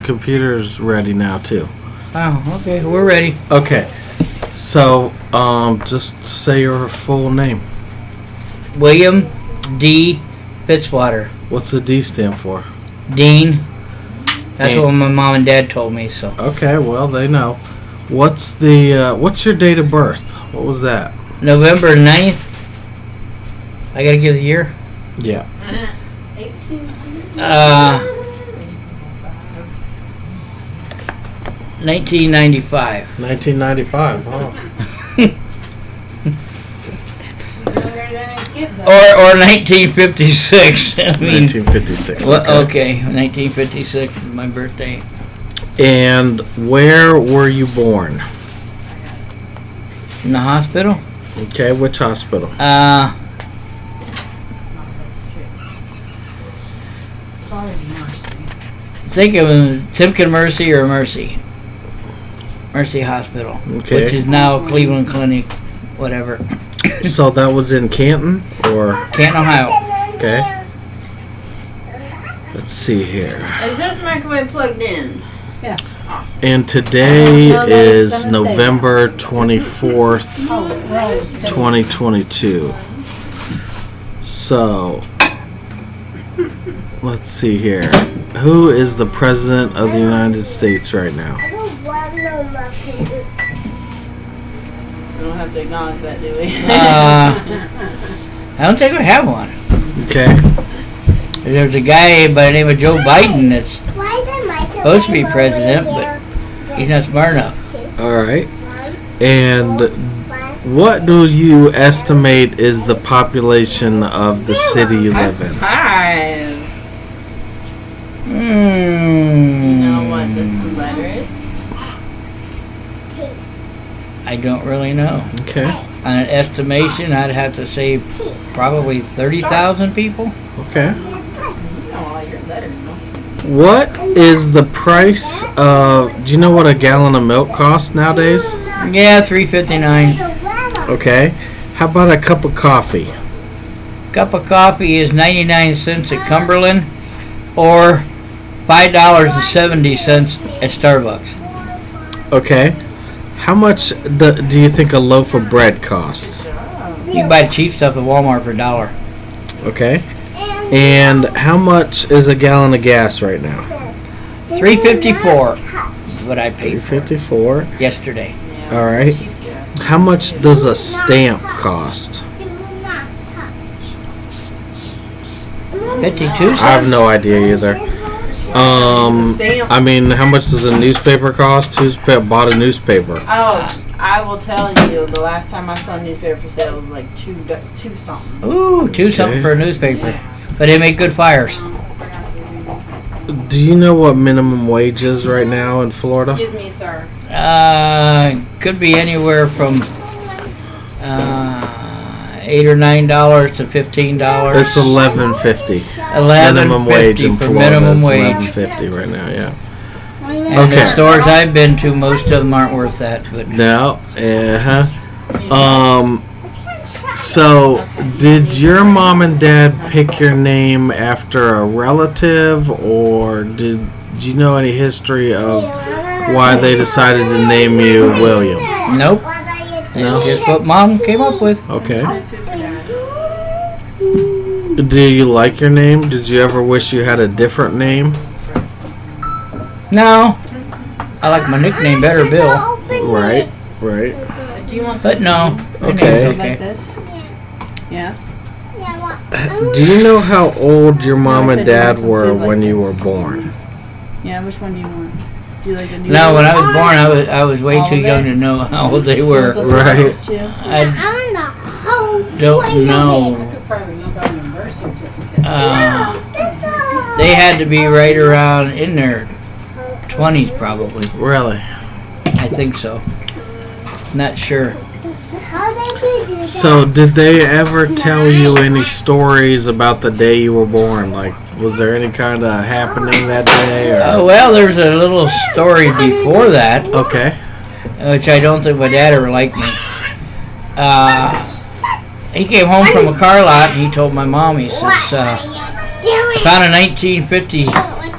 Computer's ready now too. Oh, okay. We're ready. Okay. So, just say your full name. William D. Fitzwater. What's the D stand for? Dean. That's And- what my mom and dad told me. So Okay, well they know. What's your date of birth? What was that? November 9th. I gotta give the year. Yeah. 1995. 1995. Huh? Or 1956. I mean, 1956. well, okay, 1956 is my birthday. And where were you born? In the hospital? Okay, which hospital? I think it was Timken Mercy or Mercy Hospital, Okay. which is now Cleveland Clinic, whatever. So that was in Canton, or Canton, Ohio. okay. Let's see here. Is this microwave plugged in? Yeah. Awesome. And today is November 24th, 2022. So, let's see here. Who is the President of the United States right now? I don't want no muffins. We don't have to acknowledge that, do we? I don't think we have one. Okay. There's a guy by the name of Joe Biden that's Why the microwave supposed to be president, but he's not smart enough. All right. And what do you estimate is the population of the city you live in? Five. You know what this letter is? I don't really know. Okay. On an estimation, I'd have to say probably 30,000 people. Okay. You know all your letters. What is the price of? Do you know what a gallon of milk costs nowadays? Yeah, $3.59. Okay. How about a cup of coffee? Cup of coffee is 99 cents at Cumberland, or $5.70 at Starbucks. Okay. How much do you think a loaf of bread costs? You can buy cheap stuff at Walmart for $1. Okay. And how much is a gallon of gas right now? $3.54 is what I paid for $3.54. yesterday. All right. How much does a stamp cost? 52 I have cents? no idea either. I mean, how much does a newspaper cost? Who's bought a newspaper? Oh, I will tell you, the last time I saw a newspaper for sale was like two something. Ooh, $2 something for a newspaper. But they make good fires. Do you know what minimum wage is right now in Florida? Excuse me, sir. Could be anywhere from $8 or $9 to $15. It's $11.50. Minimum wage in for Florida minimum is wage. $11.50 right now. Yeah. And the stores I've been to, most of them aren't worth that. But No. So, did your mom and dad pick your name after a relative, or did you know any history of why they decided to name you William? nope, No? that's just what Mom came up with. Okay. Do you like your name? Did you ever wish you had a different name? No, I like my nickname better, Bill. Right. Right. Do you want But no, my Okay. name's like this? Yeah. Do you know how old your mom and dad were when you were born? Yeah, which one do you want? Do you like a new No, when I was born, I was way too young to know how old they were. Right. I don't know. could probably look on the birth certificate. They had to be right around in their 20s, probably. Really? I think so. Not sure. So, did they ever tell you any stories about the day you were born? Like, was there any kind of happening that day? Or? Well, there's a little story before that, Okay. which I don't think my dad ever liked me. He came home from a car lot and he told my mom, he says, found a 1950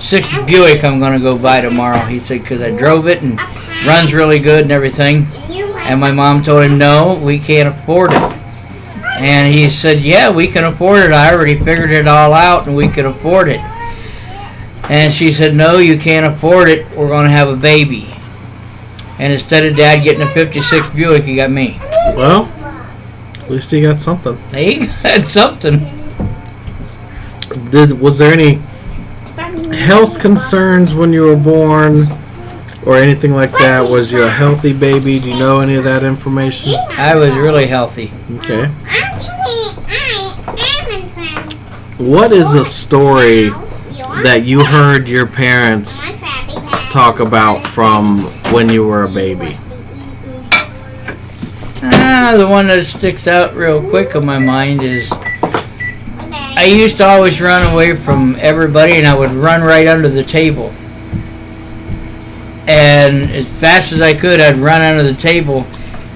'56 Buick I'm going to go buy tomorrow. He said, because I drove it and runs really good and everything. And my mom told him, no, we can't afford it. And he said, yeah, we can afford it. I already figured it all out and we can afford it. And she said, no, you can't afford it. We're going to have a baby. And instead of Dad getting a '56 Buick, he got me. Well, at least he got something. He got something. Was there any health concerns when you were born or anything like that? Was you a healthy baby? Do you know any of that information? I was really healthy. Okay. Actually, I am a friend. What is a story that you heard your parents talk about from when you were a baby? The one that sticks out real quick in my mind is I used to always run away from everybody, and I would run right under the table. And as fast as I could, I'd run under the table.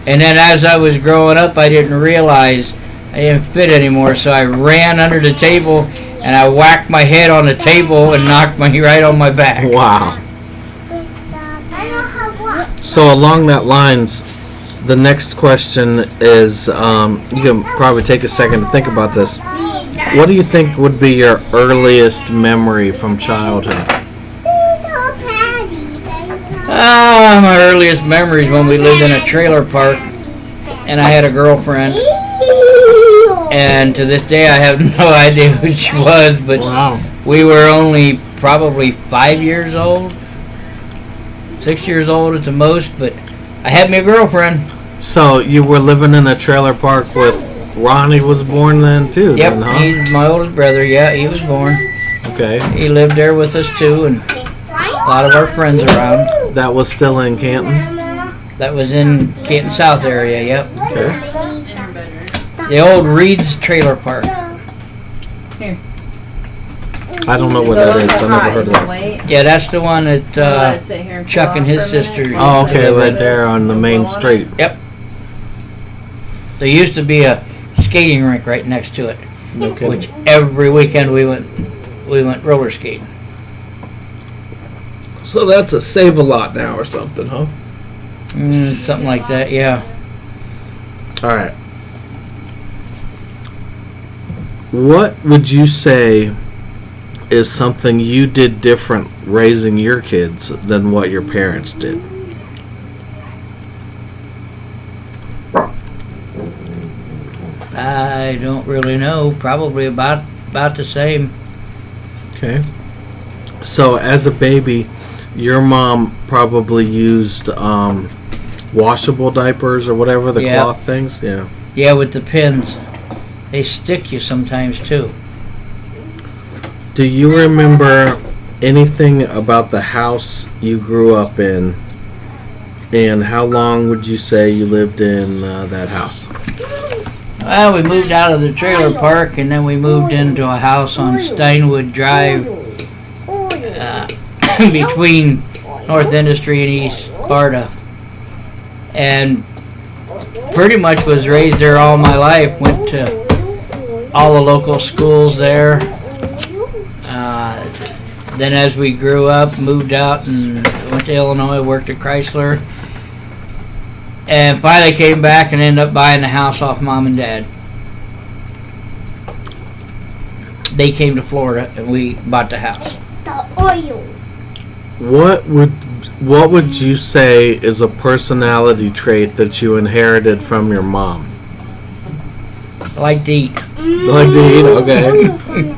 And then as I was growing up, I didn't realize I didn't fit anymore, so I ran under the table, and I whacked my head on the table and knocked me right on my back. Wow. So along that lines, the next question is, you can probably take a second to think about this. What do you think would be your earliest memory from childhood? My earliest memories when we lived in a trailer park, and I had a girlfriend. And to this day, I have no idea who she was, but Wow. we were only probably 5 years old, 6 years old at the most, but I had me a girlfriend. So you were living in a trailer park with Ronnie was born then too, Yep, then, huh? he's my oldest brother. Yeah, he was born. Okay. He lived there with us too, and a lot of our friends around. That was still in Canton? That was in Canton South area, yep. Okay. The old Reed's Trailer Park. I don't know what that is. I never heard of that. Wait. Yeah, that's the one that Sit here and Chuck cool and off his for a minute. sister. Oh, okay, live right in. there on the main street. Yep. There used to be a skating rink right next to it, No kidding. which every weekend we went roller skating. So that's a Save-A-Lot now or something, huh? Something like that, yeah. All right. What would you say is something you did different raising your kids than what your parents did? I don't really know. Probably about the same. Okay. So as a baby, your mom probably used washable diapers or whatever, the Yeah. cloth things? Yeah. Yeah, with the pins. They stick you sometimes too. Do you remember anything about the house you grew up in, and how long would you say you lived in that house? Well, we moved out of the trailer park, and then we moved into a house on Steinwood Drive between North Industry and East Sparta. And pretty much was raised there all my life. Went to all the local schools there. Then as we grew up, moved out and went to Illinois, worked at Chrysler. And finally came back and ended up buying the house off Mom and Dad. They came to Florida and we bought the house. The oil. What would you say is a personality trait that you inherited from your mom? I like to eat. You like to eat? Okay.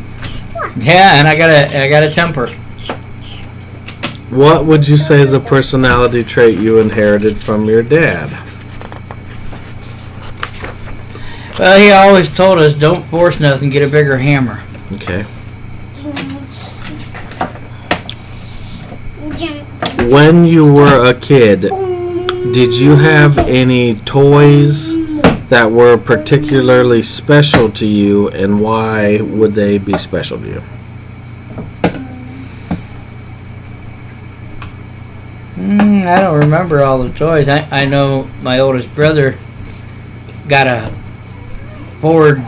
Yeah, and I got a temper. What would you say is a personality trait you inherited from your dad? Well, he always told us, don't force nothing, get a bigger hammer. Okay. When you were a kid, did you have any toys that were particularly special to you, and why would they be special to you? I don't remember all the toys. I know my oldest brother got a Ford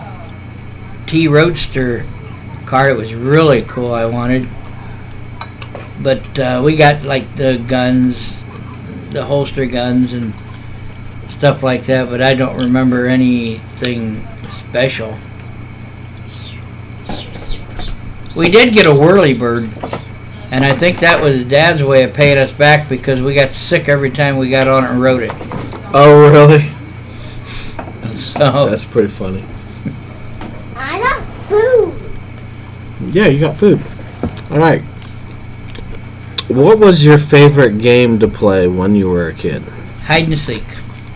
T Roadster car. It was really cool. I wanted. But we got like the guns, the holster guns and stuff like that, but I don't remember anything special. We did get a whirlybird, and I think that was Dad's way of paying us back because we got sick every time we got on it and rode it. Oh, really? So That's pretty funny. I got food. Yeah, you got food. All right. What was your favorite game to play when you were a kid? hide and seek.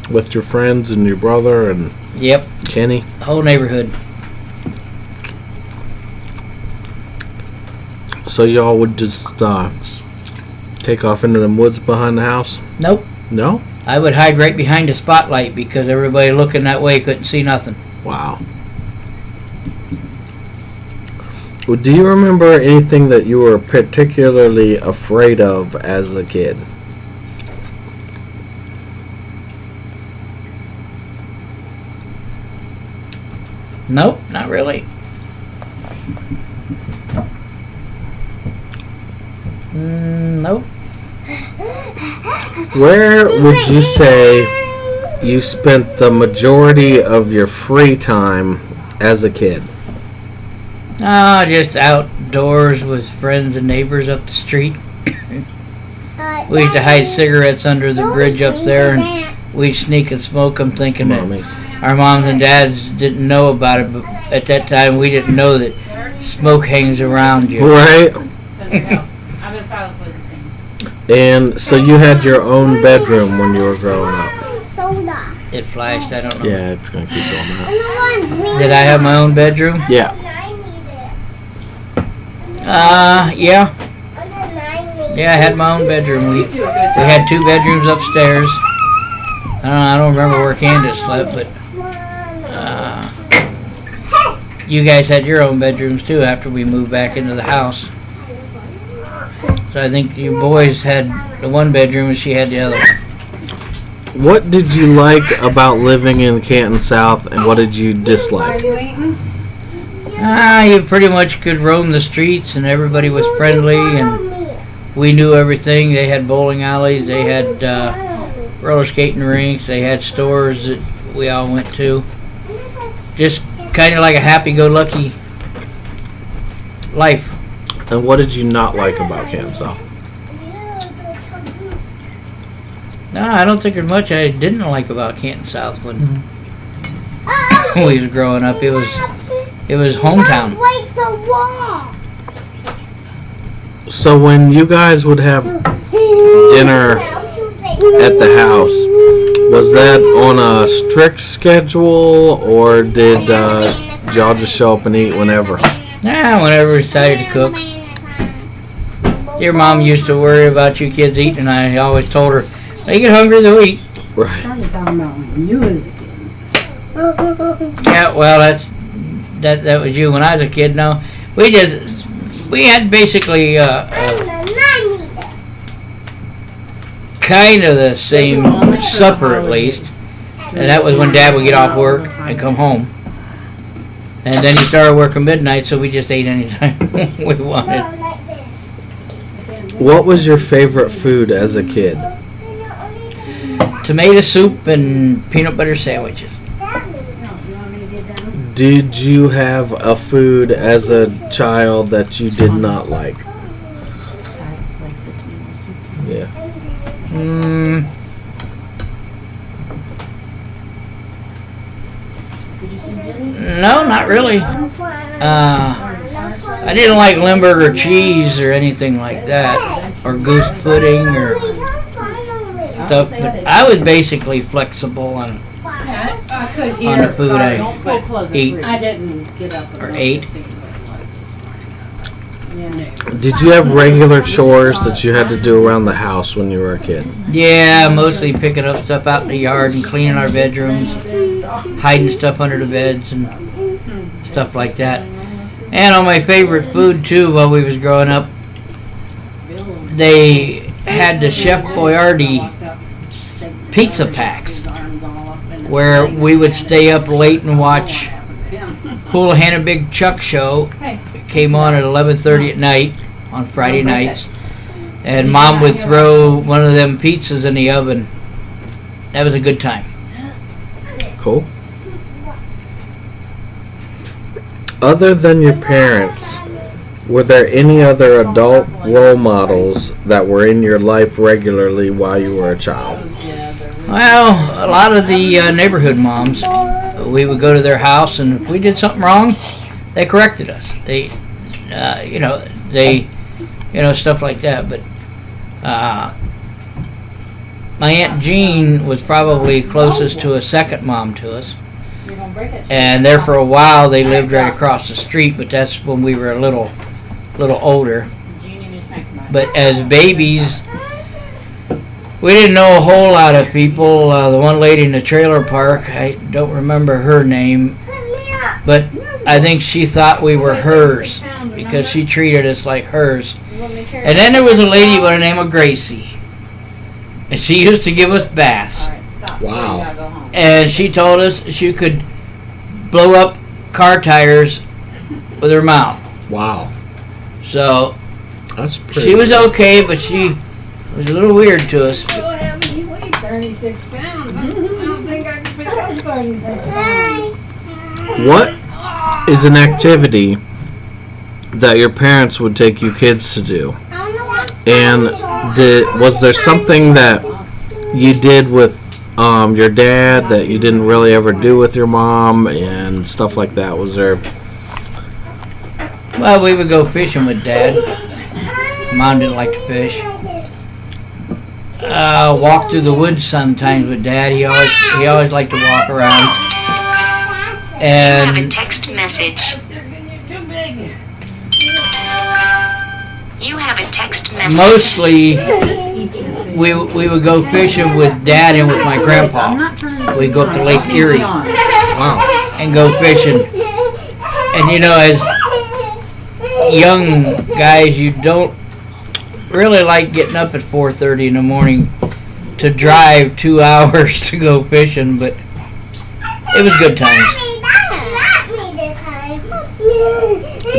With your friends and your brother and Yep, Kenny? whole neighborhood. So y'all would just take off into the woods behind the house? Nope. No? I would hide right behind the spotlight because everybody looking that way couldn't see nothing. Wow. Well, do you remember anything that you were particularly afraid of as a kid? Nope, not really. Nope. Where would you say you spent the majority of your free time as a kid? Just outdoors with friends and neighbors up the street. We used to hide cigarettes under the bridge up there, and we'd sneak and smoke them thinking that Mommies. our moms and dads didn't know about it, but at that time we didn't know that smoke hangs around you. Right? I bet Silas was the same. And so you had your own bedroom when you were growing up? Soda. It flashed, I don't know. Yeah, it's going to keep going now. And I want green. Did I have my own bedroom? Yeah. I need it. Yeah. And then I need Yeah, I had my own bedroom. We You do a good job. had 2 bedrooms upstairs. I don't remember where Candice slept, but you guys had your own bedrooms too after we moved back into the house. So I think you boys had the one bedroom and she had the other. What did you like about living in Canton South, and what did you dislike? You pretty much could roam the streets and everybody was friendly and we knew everything. They had bowling alleys, they had roller skating rinks, they had stores that we all went to. Just kind of like a happy-go-lucky life. And what did you not like about Canton South? No, I don't think there's much I didn't like about Canton South when we was growing up. It was hometown. Break the wall. So when you guys would have dinner at the house, was that on a strict schedule, or did y'all just show up and eat whenever? Whenever we decided to cook. Your mom used to worry about you kids eating, and I always told her, they get hungry, they'll eat. Right. Yeah, well, that was you when I was a kid. No, we had basically kind of the same supper at least, and that was when Dad would get off work and come home. And then he started working midnight, so we just ate anytime we wanted. What was your favorite food as a kid? Tomato soup and peanut butter sandwiches. Did you have a food as a child that you did not like? Silas likes the tomato soup too. Yeah. Did you see Jimmy? No, not really. I didn't like Limburger cheese or anything like that, or goose pudding or stuff. But I was basically flexible on I could the hear, food I We'll close it. eat. I didn't get up. Or and ate. see what it was this morning. Yeah. Did you have regular chores that you had to do around the house when you were a kid? Yeah, mostly picking up stuff out in the yard and cleaning our bedrooms, hiding stuff under the beds and stuff like that. And on my favorite food too, while we was growing up, they had the Chef Boyardee pizza packs, where we would stay up late and watch Houlihan Big Chuck show. It came on at 11:30 at night on Friday nights, And Mom would throw one of them pizzas in the oven. That was a good time. Cool. Other than your parents, were there any other adult role models that were in your life regularly while you were a child? Well, a lot of the neighborhood moms, we would go to their house, and if we did something wrong, they corrected us. They, stuff like that. But my Aunt Jean was probably closest to a second mom to us. And there for a while, they lived right across the street, but that's when we were a little older. But as babies, we didn't know a whole lot of people. The one lady in the trailer park, I don't remember her name, but I think she thought we were hers because she treated us like hers. And then there was a lady by the name of Gracie, and she used to give us baths. Wow. And she told us she could blow up car tires with her mouth. Wow. So That's pretty she was cool. okay, but she was a little weird to us. So heavy, you weigh 36 pounds. I don't think I can pick up 36 pounds. What is an activity that your parents would take you kids to do? And was there something that you did with your dad that you didn't really ever do with your mom and stuff like that? Was there? Well, we would go fishing with Dad. Mom didn't like to fish. Walk through the woods sometimes with Dad. He always liked to walk around. You have a And text message. You're too big. You have a text message. mostly we would go fishing with Dad and with my grandpa. We'd go up to Lake Erie Wow. and go fishing. And as young guys, you don't really like getting up at 4:30 in the morning to drive 2 hours to go fishing, but it was good times.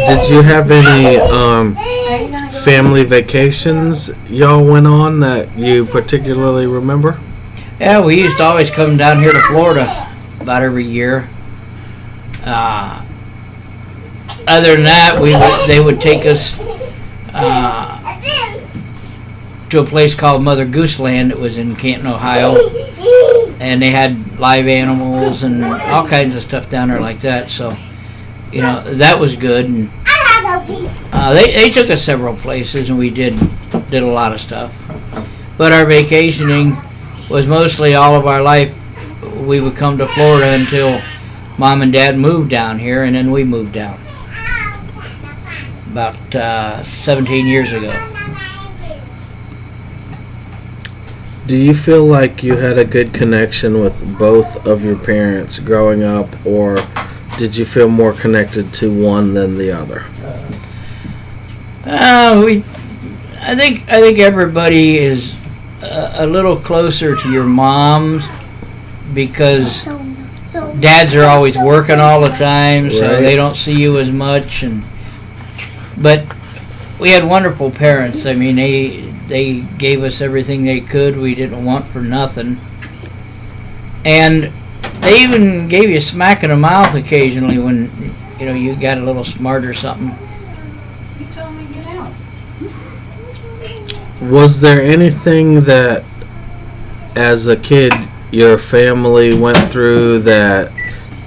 Did you have any family vacations y'all went on that you particularly remember? Yeah, we used to always come down here to Florida about every year. Other than that, they would take us to a place called Mother Goose Land that was in Canton, Ohio, and they had live animals and all kinds of stuff down there like that. So, that was good. And they took us several places, and we did a lot of stuff. But our vacationing was mostly all of our life. We would come to Florida until Mom and Dad moved down here, and then we moved down about 17 years ago. Do you feel like you had a good connection with both of your parents growing up, or did you feel more connected to one than the other? I think everybody is a little closer to your moms because dads are always working all the time, so Right. they don't see you as much. But we had wonderful parents. I mean, they gave us everything they could. We didn't want for nothing, and they even gave you a smack in the mouth occasionally when you got a little smart or something. You told me to get out. Was there anything that, as a kid, your family went through that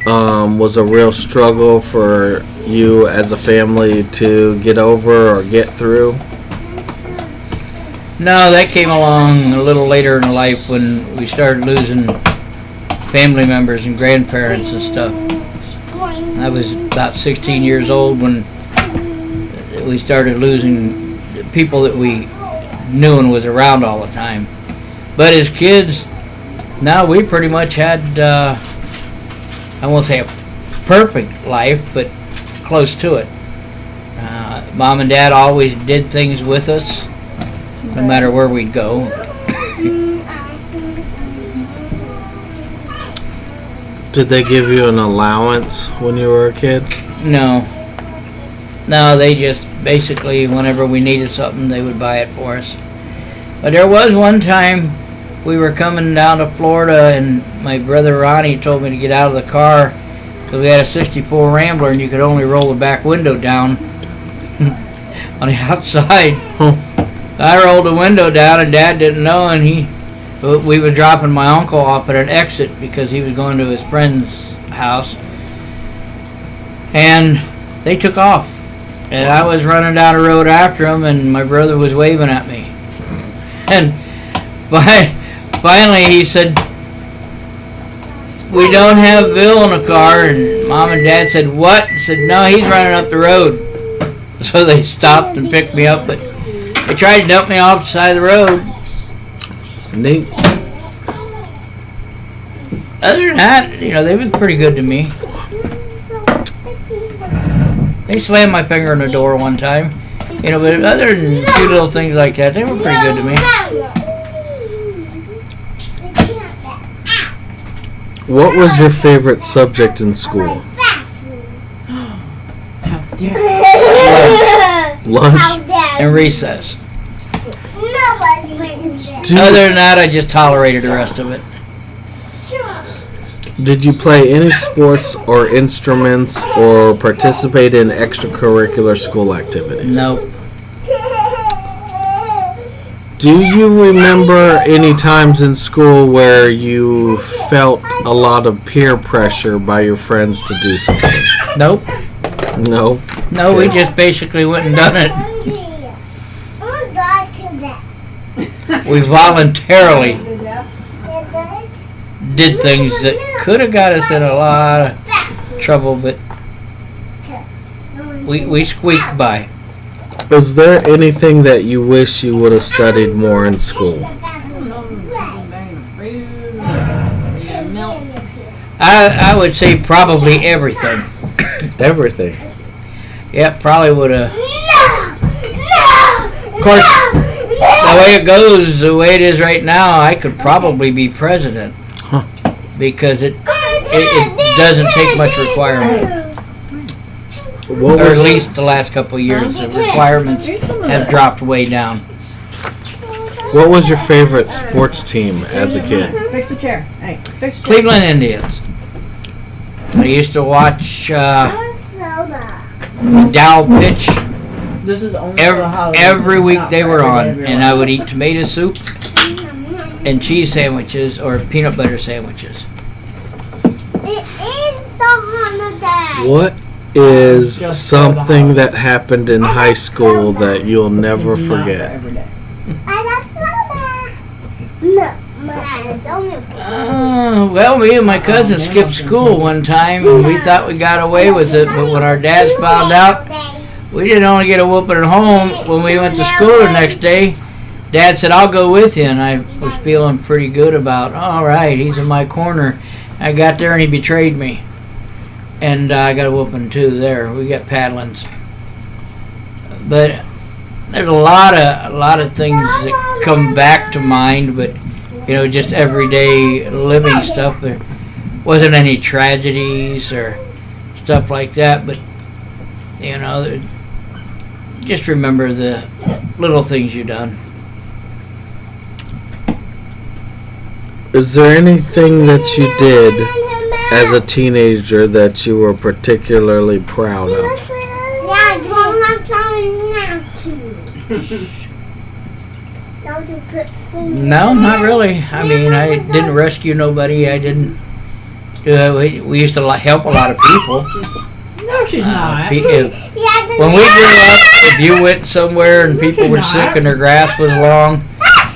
was a real struggle for you as a family to get over or get through? No, that came along a little later in life when we started losing family members and grandparents and stuff. I was about 16 years old when we started losing people that we knew and was around all the time. But as kids, now we pretty much had, I won't say a perfect life, but close to it. Mom and Dad always did things with us, no matter where we'd go. Did they give you an allowance when you were a kid? No, they just basically, whenever we needed something, they would buy it for us. But there was one time we were coming down to Florida, and my brother Ronnie told me to get out of the car because we had a '64 Rambler, and you could only roll the back window down on the outside. I rolled the window down, and Dad didn't know, and we were dropping my uncle off at an exit because he was going to his friend's house, and they took off, and I was running down the road after him, and my brother was waving at me, and finally he said, "We don't have Bill in the car," and Mom and Dad said, "What?" I said, "No, he's running up the road." So they stopped and picked me up, but they tried to dump me off the side of the road. Neat. Other than that, they've been pretty good to me. They slammed my finger in the door one time, but other than a few little things like that, they were pretty good to me. What was your favorite subject in school? Lunch? And recess. Do- Other than that, I just tolerated the rest of it. Did you play any sports or instruments or participate in extracurricular school activities? Nope. Do you remember any times in school where you felt a lot of peer pressure by your friends to do something? Nope. No. No, we just basically went and done it. We voluntarily did things that could have got us in a lot of trouble, but we squeaked by. Is there anything that you wish you would have studied more in school? I would say probably everything. Everything. Yeah, probably would have. Of course, the way it goes, the way it is right now, I could probably be president. Huh. Because it doesn't take much requirement. What Or at was, least the last couple of years, the requirements have dropped way down. what was your favorite sports team as a kid? Fix the chair. Hey, fix the chair. Cleveland Indians. I used to watch Dow pitch This is only for the holidays. every It's week not they for were every on, day of your and life. I would eat tomato soup and cheese sandwiches or peanut butter sandwiches. It is the holiday. What is Just something that happened in high school that you'll never It's not for forget? every day. I love soda. No, it's only Well, me and my cousin skipped school one time, and we thought we got away with it, but when our dads found out, we didn't only get a whooping at home. When we went to school the next day, Dad said, "I'll go with you," and I was feeling pretty good about, all right, he's in my corner. I got there and he betrayed me, and I got a whooping too there. We got paddlings, but there's a lot of things that come back to mind, but just everyday living stuff. There wasn't any tragedies or stuff like that, but just remember the little things you done. Is there anything that you did as a teenager that you were particularly proud of? Yeah, I'm trying not to. Don't you put food No, not really. I mean, I didn't rescue nobody. I didn't. We used to help a lot of people. No, she's not. When we grew up, if you went somewhere and people were sick and their grass was long,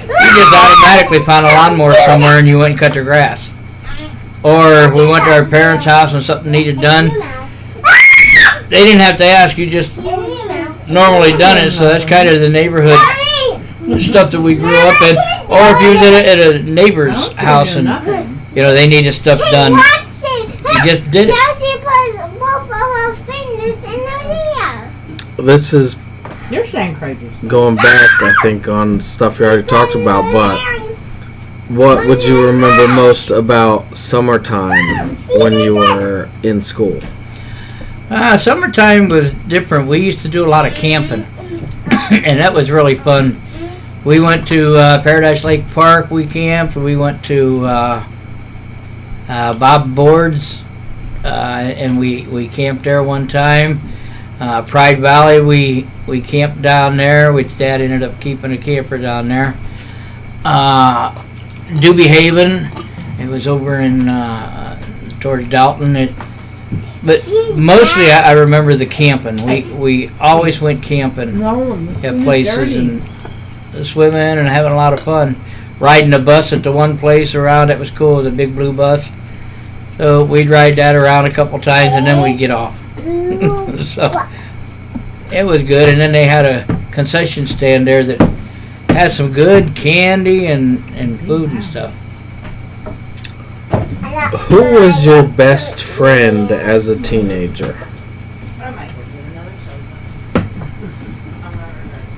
you just automatically found a lawnmower somewhere and you went and cut their grass. Or if we went to our parents' house and something needed done, they didn't have to ask. You just normally done it. So that's kind of the neighborhood stuff that we grew up in. Or if you was at a neighbor's house and they needed stuff done, you just did it. This is You're staying crazy. going back, I think, on stuff you already talked about, but what would you remember most about summertime when you were in school? Summertime was different. We used to do a lot of camping, and that was really fun We went to Paradise Lake Park. We camped. We went to Bob Board's, and we camped there one time. Pride Valley, we camped down there, which Dad ended up keeping a camper down there. Doobie Haven, it was over in towards Dalton. But mostly I remember the camping. We always went camping at places and swimming and having a lot of fun. Riding a bus at the one place around, it was cool, the big blue bus. So we'd ride that around a couple times and then we'd get off. So it was good. And then they had a concession stand there that had some good candy and food and stuff. Who was your best friend as a teenager?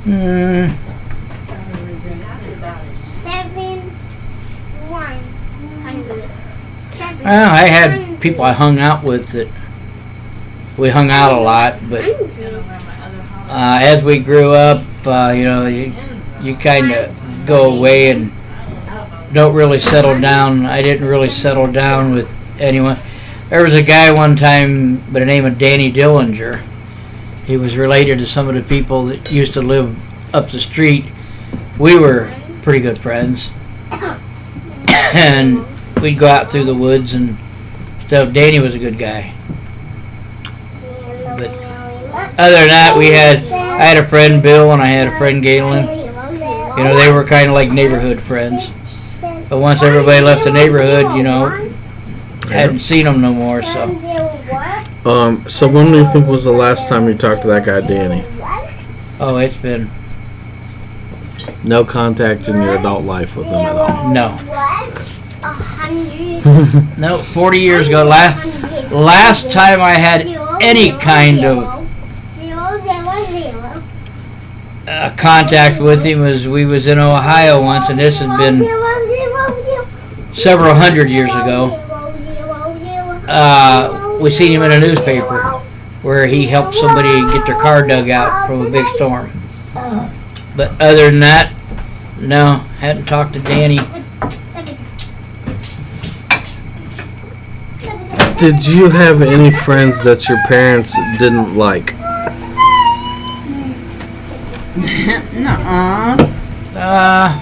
Mm, 7,100. well, I had people I hung out with that we hung out a lot, but as we grew up, you kind of go away and don't really settle down. I didn't really settle down with anyone. There was a guy one time by the name of Danny Dillinger. He was related to some of the people that used to live up the street. We were pretty good friends. And we'd go out through the woods and stuff. Danny was a good guy. But other than that, I had a friend, Bill, and I had a friend, Galen. They were kind of like neighborhood friends. But once everybody left the neighborhood, I hadn't seen them no more. So when do you think was the last time you talked to that guy, Danny? Oh, it's been No contact in your adult life with him at all? no. No, 40 years ago. Last time I had any kind of contact with him was we was in Ohio once, and this had been several hundred years ago. We seen him in a newspaper where he helped somebody get their car dug out from a big storm. But other than that, no, hadn't talked to Danny. Did you have any friends that your parents didn't like? Nuh-uh.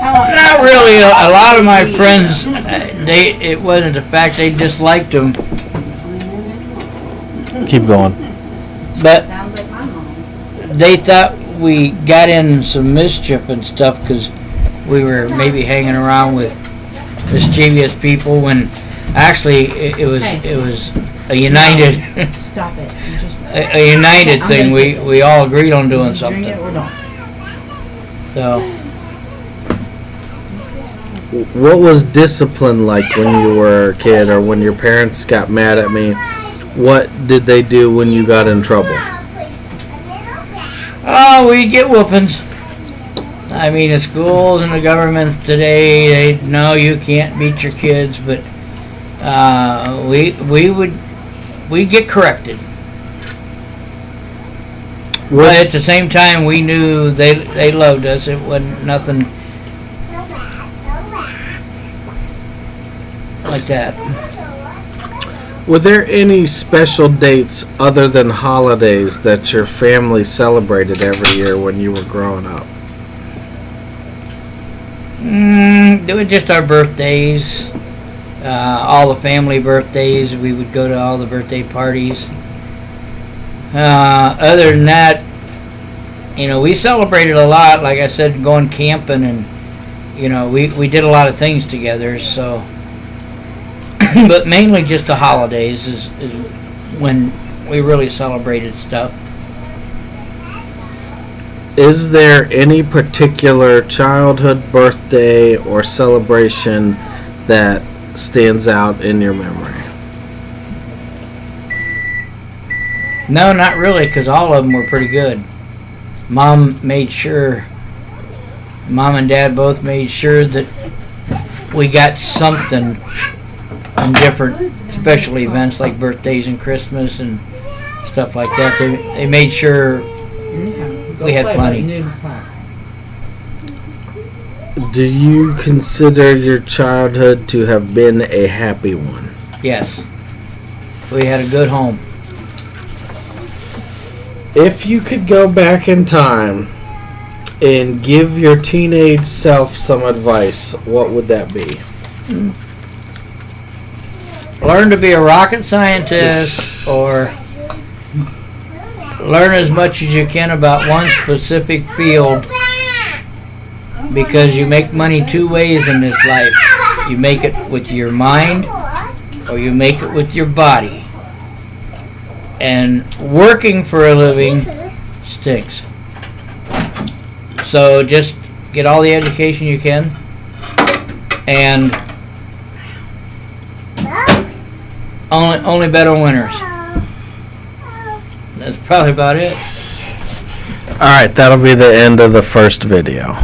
Not really. A lot of my friends, it wasn't the fact they disliked him, Keep going. but Sounds like my mom. they thought we got in some mischief and stuff because we were maybe hanging around with mischievous people when actually it was a united Stop it. You just a united thing. We all agreed on doing drink it something. or don't. So What was discipline like when you were a kid, or when your parents got mad at me? What did they do when you got in trouble? we'd get whoopings. I mean, the schools and the government today, no, you can't beat your kids, but we'd get corrected. But at the same time, we knew they loved us. It wasn't nothing like that. Were there any special dates other than holidays that your family celebrated every year when you were growing up? It was just our birthdays, all the family birthdays. We would go to all the birthday parties. Other than that, we celebrated a lot. Like I said, going camping, and we did a lot of things together. So, but mainly just the holidays is when we really celebrated stuff. Is there any particular childhood birthday or celebration that stands out in your memory? No, not really, because all of them were pretty good. Mom and Dad both made sure that we got something on different special events like birthdays and Christmas and stuff like that. They made sure we had plenty. Do you consider your childhood to have been a happy one? Yes. We had a good home. If you could go back in time and give your teenage self some advice, what would that be? Learn to be a rocket scientist, or learn as much as you can about one specific field, because you make money two ways in this life. You make it with your mind, or you make it with your body. And working for a living stinks. So just get all the education you can, and only bet on winners. That's probably about it. Alright, that'll be the end of the first video.